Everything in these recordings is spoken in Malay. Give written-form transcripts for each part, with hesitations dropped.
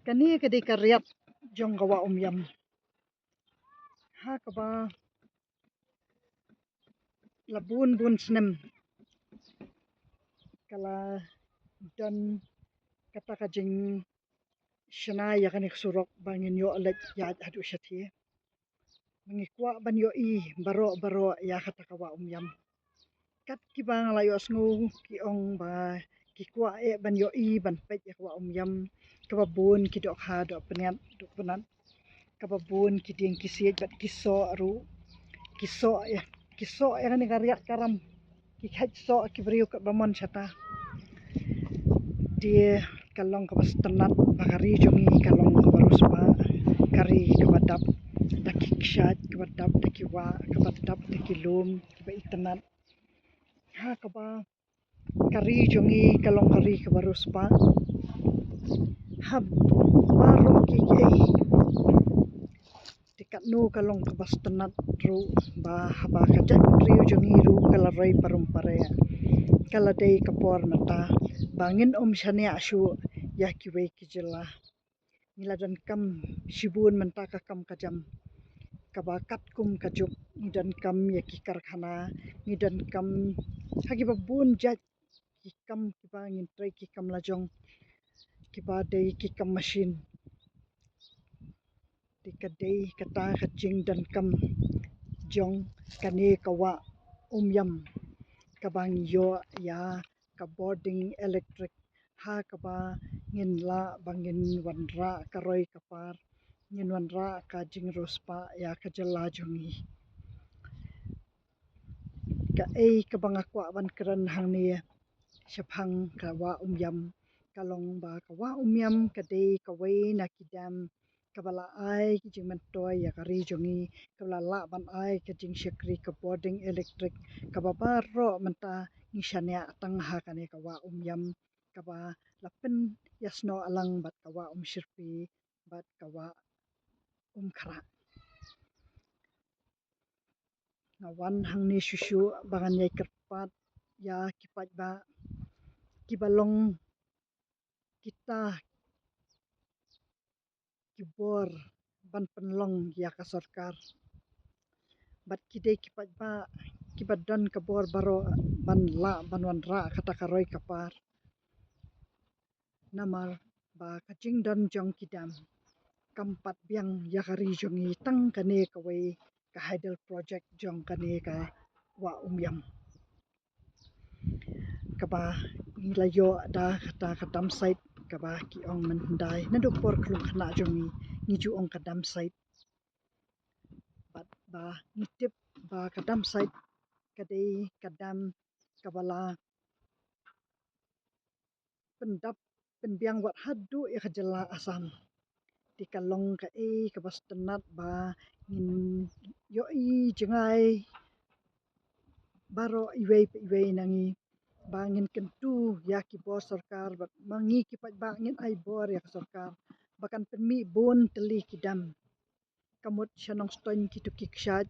Kani kadi karyat jong kawa umyam. Ha kaba labun bun snem kala dan kata kajing shana yakanik surok bangin yo alet ya adu shathi mangikwa ban yo I baro ya kata kawa umyam kat ki bang la yo sngu ki ong ba ki kwa ban yo I ban pet ya kawa umyam kaba bun ki dok ha dok penat dok penat kaba bun ki ding ki siet bat ki so aru kiso ya ni karyat karam ki khat so ki brio ka bamon chata dia kalong ka bastanat bakari jongi kalong ka baruspa kari ka badap taki kshat ka badap taki wa ka badap taki lum ka itanat ha ka ba kari jongi kalong kari ka baruspa hab baro ki tikat no kalong ka bastanat ru ba haba ka jak rio jongi ru kala roi parum parea kala dei kapor mata bangin shania ashu ya kiwe kijela niladan kam shibun menta ka kam kajam kabakat kum kajuk nidan kam ya ki karkhana nidan kam hagi babun jat ki kam kiba ngin trai ki kam lajong kiba dei ki kam machine dikadei kata kajing dan kam jong kane kawa umyam kabang yo ya ka boarding electric ha kaba ngin la bangin wanra karoi kapar ngin wanra ka jing rospa ya ka jala jongi ka ei kabang akwa ban kran hang ni shaphang kawa umyam kalong ba kawa umyam kadei kawai na kidam kabala ai ki jing man toy ya kari jongi kabala la ban ai ka jing shakri ka boarding electric kababa ro manta ni shania tang ha kane kawa umyam kaba lapen yasno alang bat kawa shirpi bat kawa khara ngawan hang ni shushu bangan yai kerpat ya kipat ba kibalong kita kibor ban penlong ya ka sarkar bat kidei kipat ba kibadan kabor baro ban la ban wanra kata karoi kapar namar ba kajing dan jong kidam kampat biang yakari jongi tang kane kawai ka hydel project jong kane ka wa umyam kaba ilayo da kata kadam site kaba ki ong mandai naduk por klung khana jongi ngiju ong kadam site bat ba ngitip ba kadam site kadei kadam kabala pendap penbiang wat hadu ya kajala asam di kalong ka ka bastanat ba ngin yo I jengai baro iwei nangi bangin kentu ya ki bor sarkar bat mangi ki pat bangin ai bor ya sarkar bakan penmi bon teli kidam kamut shanong stoin ki tu ki kshat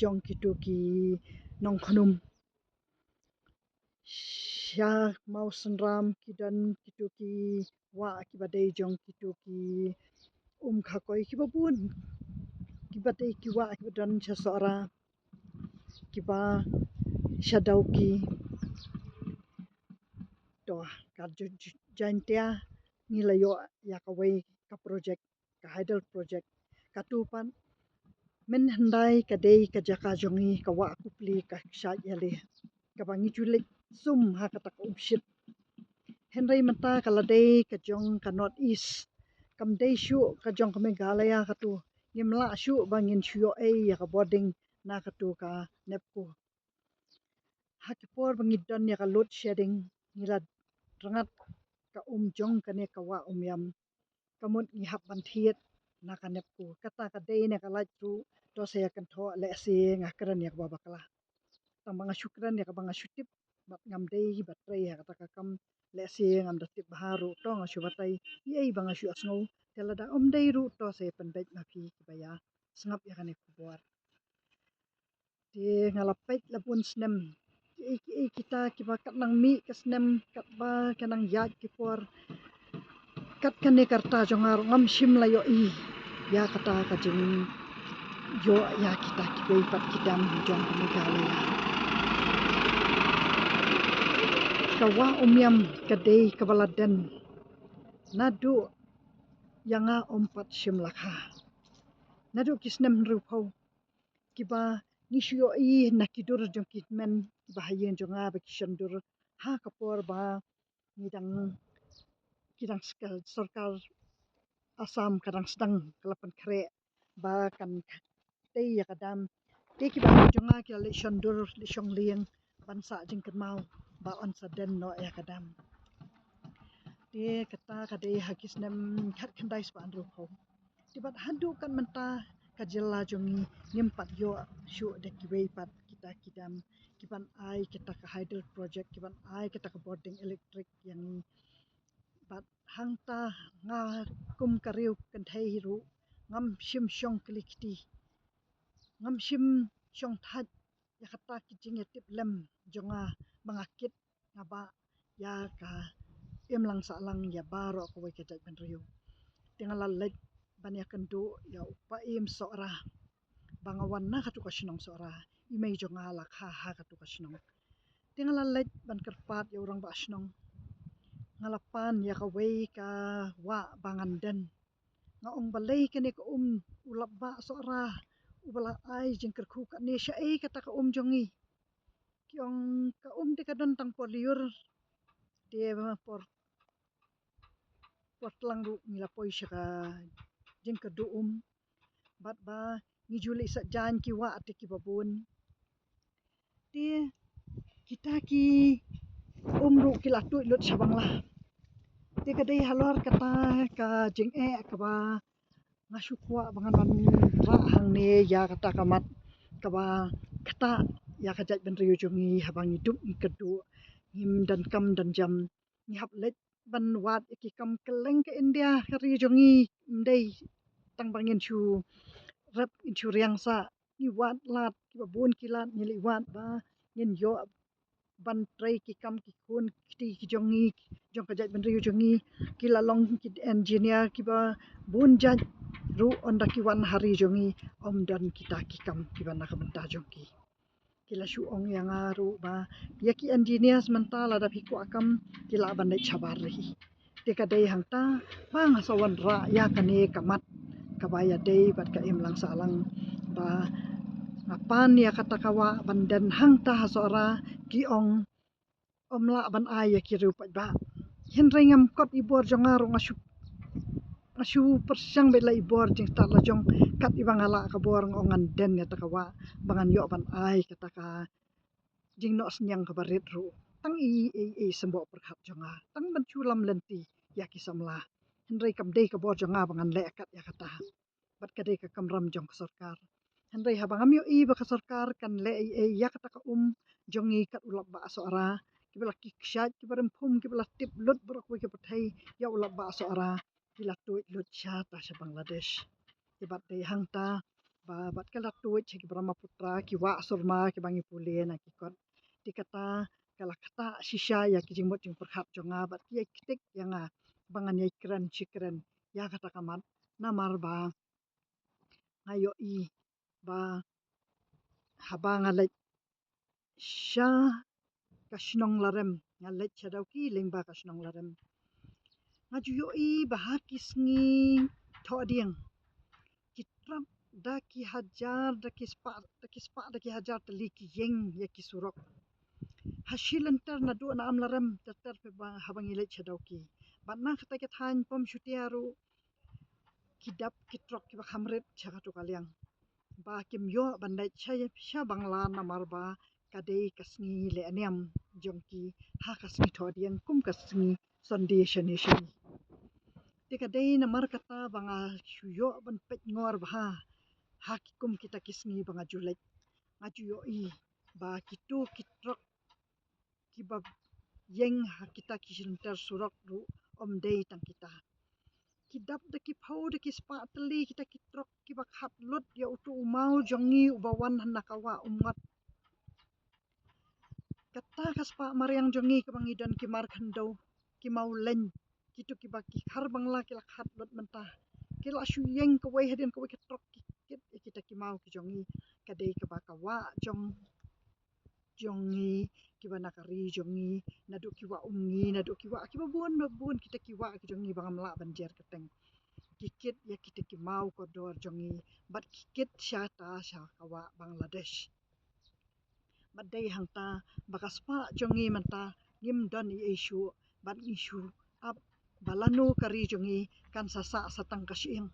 jong ki tu ki nong khnum sha mau sanram kidan ki tu ki wa ki badai jong ki tu ki khakoi ki babun ki badai ki wa ki dan cha sora ki ba shadau ki to ka jantia nilayo ya kawai ka project ka hydel project katupan men handai kadei ka jaka jongi ka wa kupli ka shat yale ka bangi julik sum ha kata ka upshit henry mata kaladei ka jong ka north east kam dei shu ka jong ka megalaya ka tu ngimla shu bangin shu ya ka boarding na ka tu ka nepko hakipor bangidon ya ka load shedding nila rangat ka jong kane ka wa yam kamut ni hap ban thiet na ka nepko kata ka dei na ka laj tu to se kan tho le se ngakran ya ba bakla tang banga syukran ya ka banga syutip bat ngam dei bat rei ya kata ka kam le se ngam datip baharu to ngasu batai yei banga syu asngau telada dei ru to se penbet na phi baya sngap ya kan kubor ti ngalapet lapun snem kita kiba kat nang mi ke snem kat ba kanang yat ki por kat kane karta jongar ngam shim la yo I ya kata ka jing yo ya kita kibei pat kidam jong negale kawa umyam kadei kabaladan nadu yanga ompat shim lakha nadu kisnem rupau kiba nisyo I nakidur jong kitmen bahayen jonga bakishandur ha kapor ba nidang kidang sarkar Asam kadang sedang kelapan kere ba kan tei ya kadam tei ki ba jonga ki le shandur le shong liang bansa jing mau ba on saden no ya kadam te kata kade hakis nem khat khandai spa andro pho tibat hadu kan menta kajela jongi nimpat yo shu de ki wei pat kita kidam kiban ai kita ka hydro project kiban ai kita ka boarding electric yang bat hangta nga kum kariu kan thai ru ngam shim shong klikti ngam shim shong that ya kata kijing etip lem jonga bangakit ngaba ya ka emlang salang ya baro ko we kejat ben riu tingala lek ban ya kendu ya upa im sora bangawan na katu kasinong sora imei jonga la kha ha katu kasinong tingala lek ban kerpat ya urang ba asinong ngalapan ya ka wei ka wa banganden nga ong balai kene ka ulap ba sora ubala ai jingker khu ka ne sha ai kata ka jongi kyong ka de ka don tang poliur de por potlang ru mila poi shaka jingker du bat ba ni juli sa jan ki wa ate ki babun te kita ki ru ki latu lut sabang lah te ka dei halor kata ka jing ka ba ngasukwa bangan ban ra hang ne ya kata kamat kaba kata ya kajat ben riu jongi habang hidup ni kedu him dan kam dan jam ni hap let ban wat ki kam keleng ke India kari jongi ndei tang bangin chu rap chu riang sa ni wat lat ki babun ki lat ni li wat ba nin yo ban trai ki kam ki kun ki jongi jong kajat ben riu jongi ki la long ki engineer ki ba bun jat ru onda ki wan hari jongi om dan kita ki kam ki ban nak benta jongi kila shu ong yang aru ba ya ki engineer menta la da ko akam kila ban dai chabar ri te ka dai hang ta bang sawan ra ya kane kamat kabaya dai bat ka im lang salang ba ngapan ya kata kawa bandan hang ta sora ki ong omla ban ai ya ki ru pa ba hin ringam kot ibor jongaru ngasu persyang bela ibor jing tar la jong kat ibang ala ka bor ngongan den ya takawa bangan yo ban ai kata ka jing no senyang ka barit ru tang i sembo perkhat jonga tang ban chulam lenti ya ki samla henrei kam dei ka bor jonga bangan le kat ya kata bat ka dei ka kamram jong sarkar henrei habang amyo I ba ka sarkar kan le ya kata ka jongi kat ulap ba sora kibala kikshat kibaram phum kibala tip lut brok we ki pathai ya ulap ba sora kila tuit lut ta sa Bangladesh kibat dei hangta ba bat kala tuit ki Brahmaputra ki wa surma ki bangi pule na ki kot dikata kala kata shisha ya ki jingmot jing perkhat jonga bat ki kitik yanga bangan yai kran chikren ya kata kamat namar ba ayo I ba habang alai sha kashnong larem ngalet chadau ki lengba kashnong larem ngaju yo I bahakis ngi thodiang kitram da ki hajar da ki hajar tali ki yeng ya ki surok hasilantar na do na am larem tatar pe ba habang ile chadau ki batna kata ke than pom shutiaru kidap kitrok ki ba khamret chaga to kalyang ba kim yo bandai sha bangla na marba kadei kasngi le aniam jongki ha kasngi thodiang kum kasngi sonde shani shani te kadei na mar kata banga shuyo ban pet ngor ba ha kum kita kisngi banga julek ngaju yo I ba kitu kitrok kibab yeng ha kita kisinter surok ru om dei tang kita kidap de ki phau de ki spa tali kita kitrok ki bak hat lut ya utu mau jongi ubawan hanakawa umat kata kaspa mariang jongi ke bangidan ki mar khando ki mau len kitu ki baki har bangla ki lakhat lot mentah ki la shu yeng ka wei hadin ka wei ka trok ki kit kita ki mau ki jongi kadai ka ba ka wa jongi ki ba nakari jongi nadu ki wa ungi nadu ki wa ki ba bun kita ki wa ki jongi bangam la banjer keteng kikit ya kita ki mau ko dor jongi bat kikit syata sya kawa Bangladesh bat dei hangta bakaspa jongi manta ngim don i issue bat issue up balanu kari jongi kan sasa satang kasying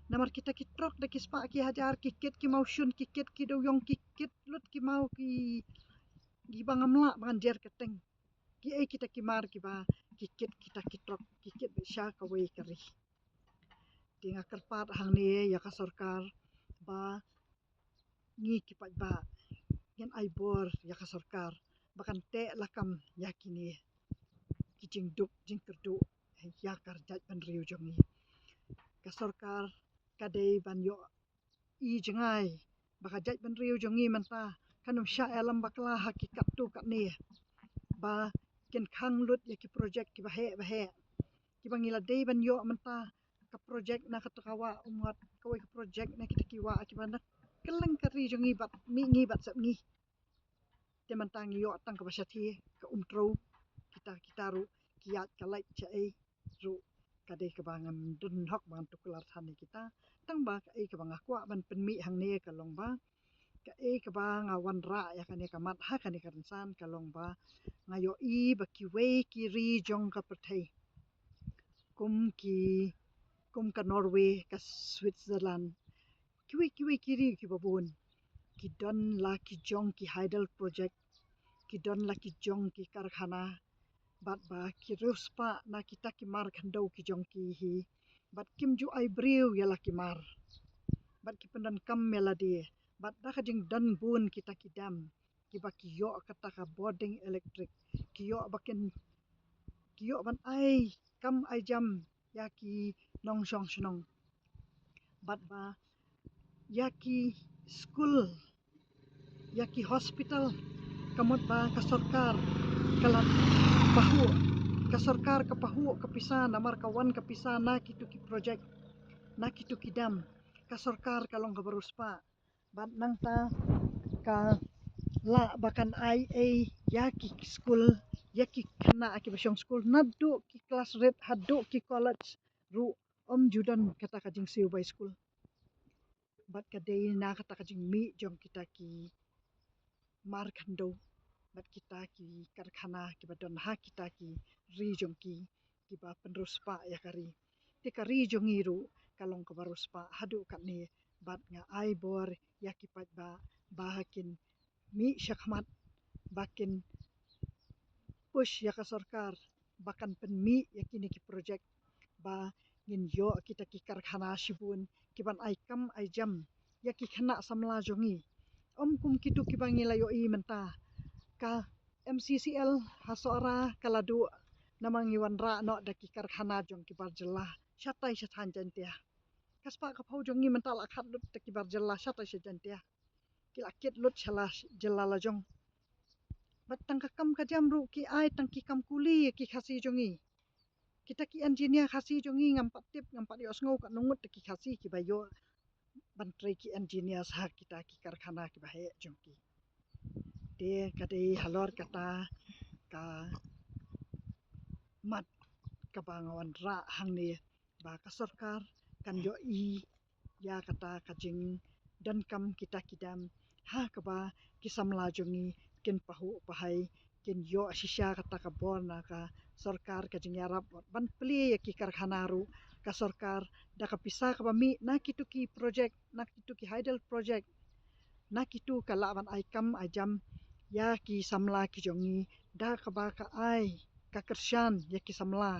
namar kita ki trok de kispa ki hajar kikit ki mau syun kikit ki doyong kikit lut ki mau ki bangamla banjer keteng ki ai kita ki mar ki ba kikit kita ki trok kikit sya kawai kari tinga kerpat hang ni ya ka sarkar ba ngi ki pat ba yan ai bor ya ka sarkar bakan te lakam ya kini ki jing duk jing kerdu ya kar jat ban riu jongi ka sarkar kadai ban yo i jengai baka jat ban riu jongi manta kanum sya alam bakla hakikat tu kat ni ba ken khang lut ya ki project ki bahe ki bangila dei ban yo manta ka project na katakawa umat kawai ka project na kita kiwa ki banak keleng kari jongi bat mi ngi bat sap ngi te mantang yo tang ka basyati ka umtro kita ru kiat kalai chai ru kadai ka bangam dun hok bang tukular thani kita tang ba ka ai ka bang akwa ban penmi hang ne ka long ba ka ai ka bang awan ra ya ka ne ka mat ha ka ne ka san ka long ba ngayo i ba ki wei ki ri jong ka pathai kum ka Norway ka Switzerland kiwi kiri ki babun ki don la ki jong ki Heidel project ki don la ki jong ki karkhana bat ba ki ruspa na kita ki mar khandau ki jong ki hi bat kim ju ai briu ya la ki mar bat ki pendan kam meladi bat da ka jing dan bun kita ki dam ki ba ki yo kata ka boarding electric ki yo baken ki yo ban ai kam ai jam ya ki nong shong shnong bat ba ya ki school ya ki hospital kamot ba ka sarkar kalat pahu ka sarkar ka pahu ka pisa namar kawan ka pisa na kitu ki project na kitu ki dam ka sarkar kalong ka baruspa bat nang ta ka la bakan ai ya ki school ya ki khana ki basyong school nadu ki class rate hadu ki college ru judan kata ka jing siu by school bat ka dei na kata ka jing mi jong kita ki mar khando bat kita ki karkhana ki badon ha kita ki ri jong ki ba penruspa ya kari ti kari jong iru kalong ka baruspa hadu kat ni bat nga ai bor ya ki pat ba bahakin mi syakmat bakin push ya ka sarkar bakan penmi ya kini ki project ba ngin yo kita ki karkhana shibun ki ban ai kam ai jam ya ki khana samla jongi kum kitu ki bangila yo i menta ka MCCL hasora kaladu namang iwan ra no da ki karkhana jong ki barjela syatai syatan jantia kaspa ka phau jongi menta la khat lut da ki barjela syatai syajantia ki lakit lut shala jelala jong batang ka kam ka jam ru ki ai tang ki kam kuli ki khasi jongi kita ki engineer khasi jongi ngam patip ngam pat yo sngo ka nungut ki khasi ki bayo ban trai ki engineer sa kita ki karkhana ki bahe jongki te kadai halor kata ka mat ka bangawan ra hang ni ba ka sarkar kan yo i ya kata ka jing dan kam kita kidam ha ka ba ki samla jongi ken pahu pahai ken yo shisha kata ka bor na ka sarkar ka jing yarap ban pli ya ki karkhana ru ka sarkar da ka pisa ka mi na kitu ki project na kitu ki Heidel project na kitu ka lawan ai kam ai jam ya ki samla ki jongi da ka ba ka ai ka kershan ya ki samla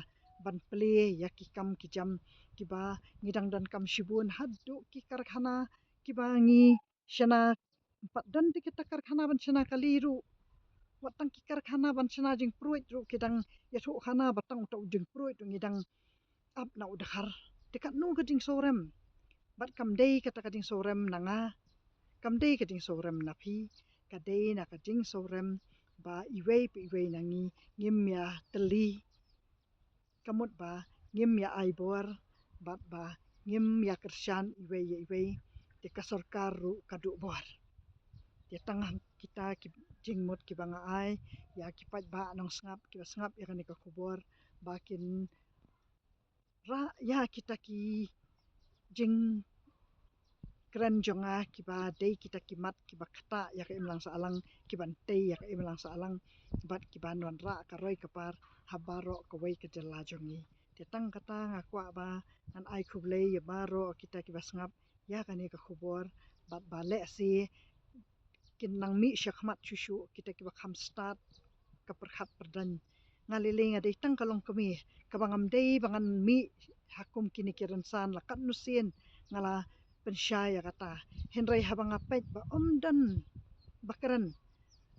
ban pli ya ki kam ki jam ki ba ngidang dan kam shibun hadu ki karkhana ki ba ngi shana pat dan ti kita karkhana ban shana kaliru watang ki karkhana ban shana jing pruit ru kidang ya thu khana batang to jing pruit ngidang ap na udakhar dekat nu ka jing sorem bat kam dei kata ka jing sorem nanga kam dei ka jing sorem na phi ka dei na ka jing sorem ba iwei pi iwei nangi ngim ya teli kamut ba ngim ya aibor bat ba ngim ya kersan iwe te kasorkar ru kadu bor te tangah kita jingmut ki banga ai ya kipat ba nong sngap ya kan ka kubor bakin ra ya kita ki jing keren jonga kiba dei kita kimat kiba kata ya ka imlang salang kiban tei ya ka imlang salang bat kiban wan ra ka roi kapar habaro ka wei ka jela jongi tetang kata ngakwa ba an ai kuble ya baro kita kiba sngap ya kan ka khubor bat bale si kin nang mi syakmat shushu kita kiba kham start ka perhat perdan ngaliling ade tang kalong kami kabangam dei bangan mi hakum kini kiran san la kan nusin ngala pensyaya kata henry habang apet ba omdan bakaran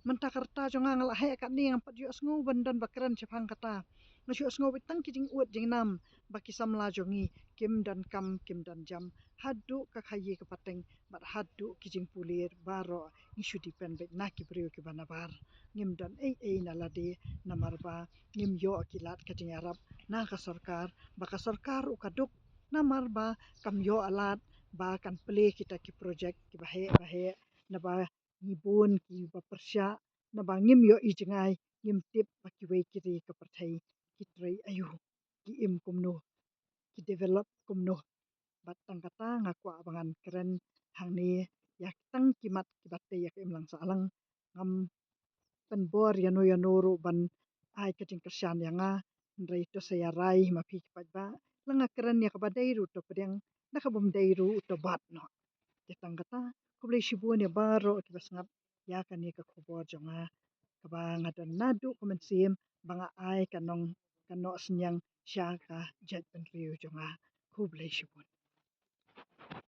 mentakarta jonga ngala he kat ni ang patyo sngu bandan bakaran chapang kata ngasyo sngu bitang kijing uat jing nam baki samla jongi kim dan jam hadu ka khayi ka pateng bat hadu kijing pulir baro isu dipen bet na ki brio ki banabar ngim dan na ladi namarba ngim yo akilat ka jing arab na ka sarkar baka sarkar ukaduk namarba kam yo alat ba kan ple kita ki project ki bahe na ba ngibun ki ba persya na ba ngim yo ijngai ngim tip ba ki wei kiri ka parthai ki trei ayu ki im kumno ki develop kumno bat tang kata ngakwa abangan keren hang ni yak tang kimat ki batte yak im lang salang ngam pen bor yano ru ban ai ka jing kersyan yanga rei to saya rai ma phi ki pat ba langa keren yak ba dei ru to pedeng na ka bum dei ru to bat no tetang kata ko boleh shibun ya baro ki basngap ya kan ni ka khobor jonga kaba ngadon nadu kumensim banga ai kanong kano senyang syaka jet pen riu jonga ko boleh shibun